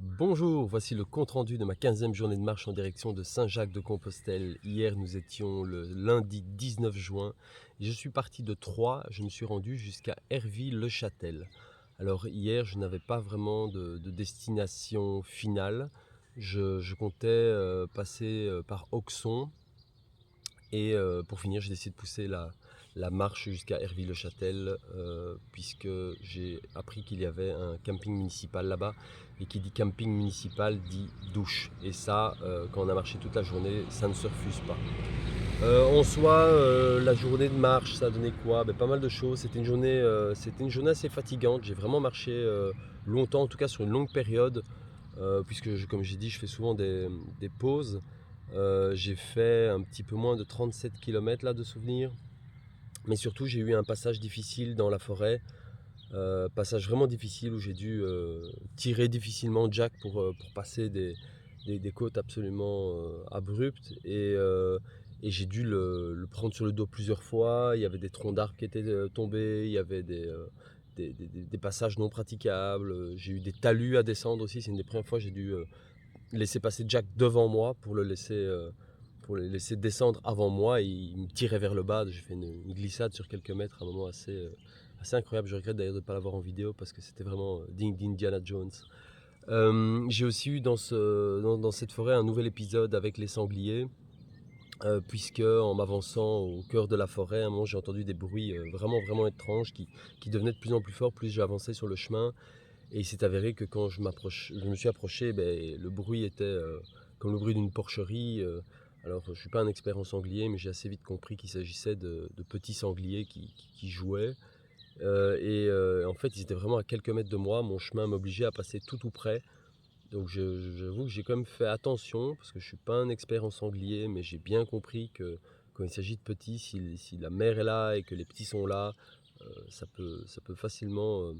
Bonjour, voici le compte-rendu de ma 15e journée de marche en direction de Saint-Jacques-de-Compostelle. Hier, nous étions le lundi 19 juin. Je suis parti de Troyes, je me suis rendu jusqu'à Hervy-le-Châtel. Alors hier, je n'avais pas vraiment de destination finale. Je comptais passer par Auxon et pour finir, j'ai décidé de pousser la marche jusqu'à Hervy-le-Châtel puisque j'ai appris qu'il y avait un camping municipal là-bas. Et qui dit camping municipal dit douche. Et ça, quand on a marché toute la journée, ça ne se refuse pas. En soi, la journée de marche, ça a donné quoi? Pas mal de choses. C'était une journée assez fatigante. J'ai vraiment marché longtemps, en tout cas sur une longue période, puisque comme j'ai dit, je fais souvent des pauses. J'ai fait un petit peu moins de 37 km là de souvenirs. Mais surtout, j'ai eu un passage difficile dans la forêt. Passage vraiment difficile où j'ai dû tirer difficilement Jack pour passer des côtes absolument abruptes et j'ai dû le prendre sur le dos plusieurs fois. Il y avait des troncs d'arbres qui étaient tombés, il y avait des passages non praticables. J'ai eu des talus à descendre aussi. C'est une des premières fois que j'ai dû laisser passer Jack devant moi pour le laisser descendre avant moi et il me tirait vers le bas. J'ai fait une glissade sur quelques mètres à un moment assez incroyable. Je regrette d'ailleurs de ne pas l'avoir en vidéo parce que c'était vraiment digne d'Indiana Jones. J'ai aussi eu dans cette forêt un nouvel épisode avec les sangliers. Puisque en m'avançant au cœur de la forêt, à un moment j'ai entendu des bruits vraiment étranges qui devenaient de plus en plus forts plus j'avançais sur le chemin. Et il s'est avéré que quand je me suis approché, le bruit était comme le bruit d'une porcherie. Alors je ne suis pas un expert en sanglier, mais j'ai assez vite compris qu'il s'agissait de petits sangliers qui jouaient. En fait, ils étaient vraiment à quelques mètres de moi. Mon chemin m'obligeait à passer tout près. Donc j'avoue que j'ai quand même fait attention, parce que je ne suis pas un expert en sanglier, mais j'ai bien compris que quand il s'agit de petits, si la mère est là et que les petits sont là, ça peut facilement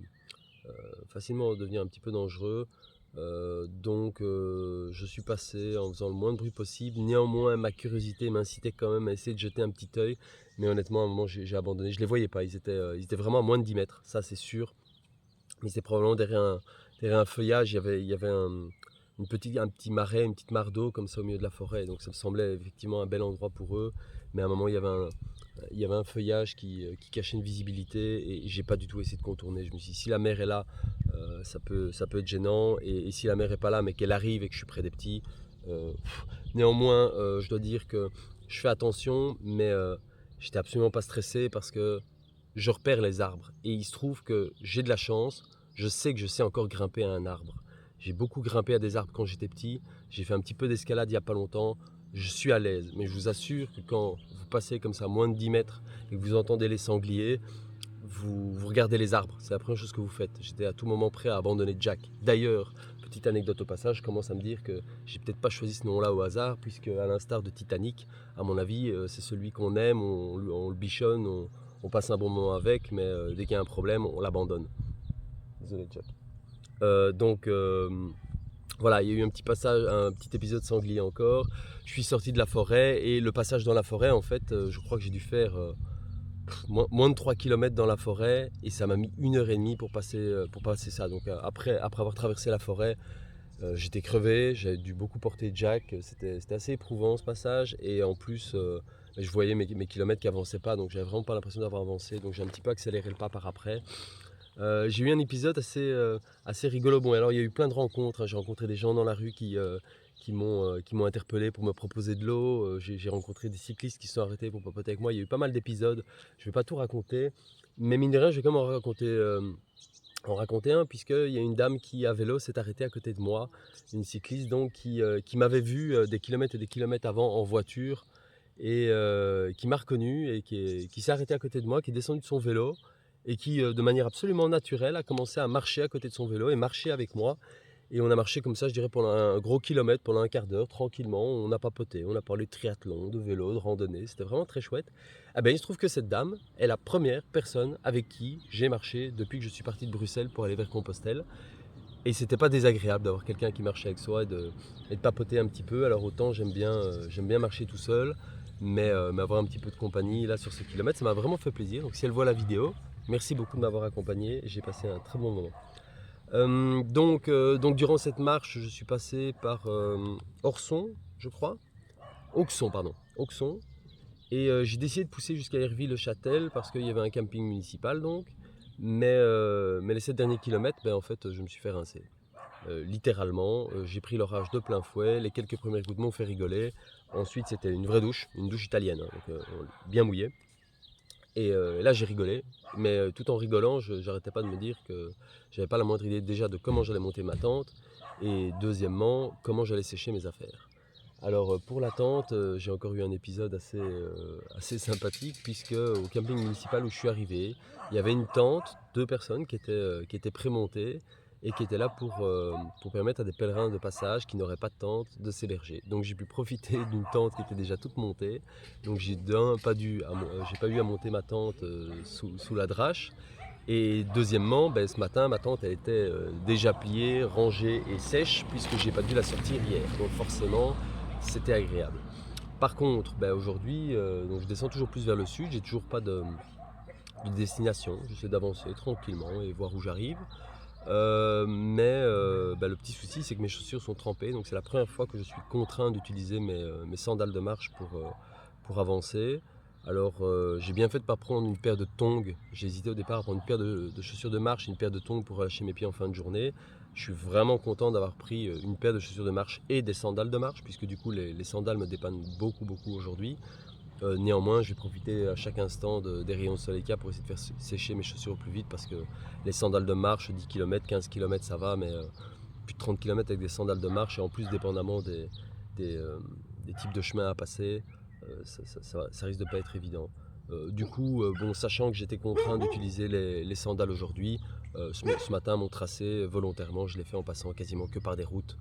devenir un petit peu dangereux. Je suis passé en faisant le moins de bruit possible. Néanmoins, ma curiosité m'incitait quand même à essayer de jeter un petit œil. Mais honnêtement, à un moment, j'ai abandonné. Je ne les voyais pas. Ils étaient vraiment à moins de 10 mètres, ça c'est sûr. Mais c'était probablement derrière un feuillage. Il y avait un petit marais, une petite mare d'eau comme ça au milieu de la forêt. Donc ça me semblait effectivement un bel endroit pour eux. Mais à un moment, il y avait un feuillage qui cachait une visibilité et j'ai pas du tout essayé de contourner. Je me suis dit, si la mer est là, ça peut être gênant. Et si la mer est pas là, mais qu'elle arrive et que je suis près des petits, néanmoins, je dois dire que je fais attention, mais j'étais absolument pas stressé parce que je repère les arbres. Et il se trouve que j'ai de la chance, je sais que je sais encore grimper à un arbre. J'ai beaucoup grimpé à des arbres quand j'étais petit, j'ai fait un petit peu d'escalade il n'y a pas longtemps, je suis à l'aise. Mais je vous assure que quand vous passez comme ça moins de 10 mètres et que vous entendez les sangliers, vous regardez les arbres, c'est la première chose que vous faites. J'étais à tout moment prêt à abandonner Jack. D'ailleurs, petite anecdote au passage, je commence à me dire que j'ai peut-être pas choisi ce nom-là au hasard, puisque à l'instar de Titanic, à mon avis, c'est celui qu'on aime, on le bichonne, on passe un bon moment avec, mais dès qu'il y a un problème, on l'abandonne. Désolé Jack. Donc voilà, il y a eu un petit passage, un petit épisode sanglier encore. Je suis sorti de la forêt et le passage dans la forêt, en fait, je crois que j'ai dû faire moins de 3 km dans la forêt et ça m'a mis 1 heure et demie pour passer ça. Donc après avoir traversé la forêt, j'étais crevé, j'avais dû beaucoup porter Jack, c'était assez éprouvant ce passage et en plus je voyais mes kilomètres qui avançaient pas, donc j'avais vraiment pas l'impression d'avoir avancé, donc j'ai un petit peu accéléré le pas par après. J'ai eu un épisode assez rigolo. Bon, alors il y a eu plein de rencontres, hein. J'ai rencontré des gens dans la rue qui m'ont interpellé pour me proposer de l'eau. J'ai rencontré des cyclistes qui se sont arrêtés pour papoter avec moi. Il y a eu pas mal d'épisodes. Je ne vais pas tout raconter, mais mine de rien, je vais quand même en raconter un, puisqu'il y a une dame qui à vélo s'est arrêtée à côté de moi, une cycliste donc qui m'avait vu des kilomètres et des kilomètres avant en voiture et qui m'a reconnu et qui s'est arrêtée à côté de moi, qui est descendue de son vélo et qui, de manière absolument naturelle, a commencé à marcher à côté de son vélo et marcher avec moi. Et on a marché comme ça, je dirais, pendant un gros kilomètre, pendant un quart d'heure, tranquillement. On a papoté, on a parlé de triathlon, de vélo, de randonnée. C'était vraiment très chouette. Eh ben, il se trouve que cette dame est la première personne avec qui j'ai marché depuis que je suis parti de Bruxelles pour aller vers Compostelle. Et c'était pas désagréable d'avoir quelqu'un qui marchait avec soi et de papoter un petit peu. Alors autant j'aime bien marcher tout seul, mais avoir un petit peu de compagnie là sur ce kilomètre, ça m'a vraiment fait plaisir. Donc si elle voit la vidéo, merci beaucoup de m'avoir accompagné. J'ai passé un très bon moment. Donc durant cette marche, je suis passé par Orson, je crois. Auxon, pardon. Auxon. Et j'ai décidé de pousser jusqu'à Herville-le-Châtel parce qu'il y avait un camping municipal donc. Mais les 7 derniers kilomètres, ben, en fait, je me suis fait rincer. Littéralement, j'ai pris l'orage de plein fouet. Les quelques premiers coups m'ont fait rigoler. Ensuite, c'était une vraie douche, une douche italienne, hein, donc bien mouillée. Et là, j'ai rigolé. Mais tout en rigolant, je n'arrêtais pas de me dire que j'avais pas la moindre idée déjà de comment j'allais monter ma tente. Et deuxièmement, comment j'allais sécher mes affaires. Alors pour la tente, j'ai encore eu un épisode assez sympathique puisque au camping municipal où je suis arrivé, il y avait une tente, 2 personnes qui étaient prémontées et qui étaient là pour permettre à des pèlerins de passage qui n'auraient pas de tente de s'héberger. Donc j'ai pu profiter d'une tente qui était déjà toute montée. Donc j'ai pas eu à monter ma tente sous la drache. Et deuxièmement, ben, ce matin, ma tente elle était déjà pliée, rangée et sèche puisque j'ai pas dû la sortir hier. Donc forcément, c'était agréable. Par contre, ben, aujourd'hui, donc je descends toujours plus vers le sud, j'ai toujours pas de destination, j'essaie d'avancer tranquillement et voir où j'arrive. Ben, le petit souci, c'est que mes chaussures sont trempées, donc c'est la première fois que je suis contraint d'utiliser mes sandales de marche pour avancer. Alors j'ai bien fait de ne pas prendre une paire de tongs. J'ai hésité au départ à prendre une paire de chaussures de marche et une paire de tongs pour lâcher mes pieds en fin de journée. Je suis vraiment content d'avoir pris une paire de chaussures de marche et des sandales de marche, puisque du coup les sandales me dépannent beaucoup aujourd'hui. Néanmoins, je vais profiter à chaque instant des rayons de soleil qu'il y a pour essayer de faire sécher mes chaussures au plus vite, parce que les sandales de marche, 10 km, 15 km ça va, mais plus de 30 km avec des sandales de marche, et en plus dépendamment des, euh, des types de chemins à passer, ça risque de pas être évident. Bon, sachant que j'étais contraint d'utiliser les sandales aujourd'hui, ce matin mon tracé volontairement je l'ai fait en passant quasiment que par des routes.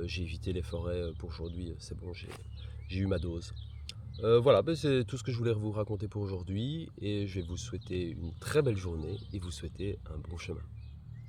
J'ai évité les forêts pour aujourd'hui, c'est bon, j'ai eu ma dose. Voilà, ben, c'est tout ce que je voulais vous raconter pour aujourd'hui et je vais vous souhaiter une très belle journée et vous souhaiter un bon chemin.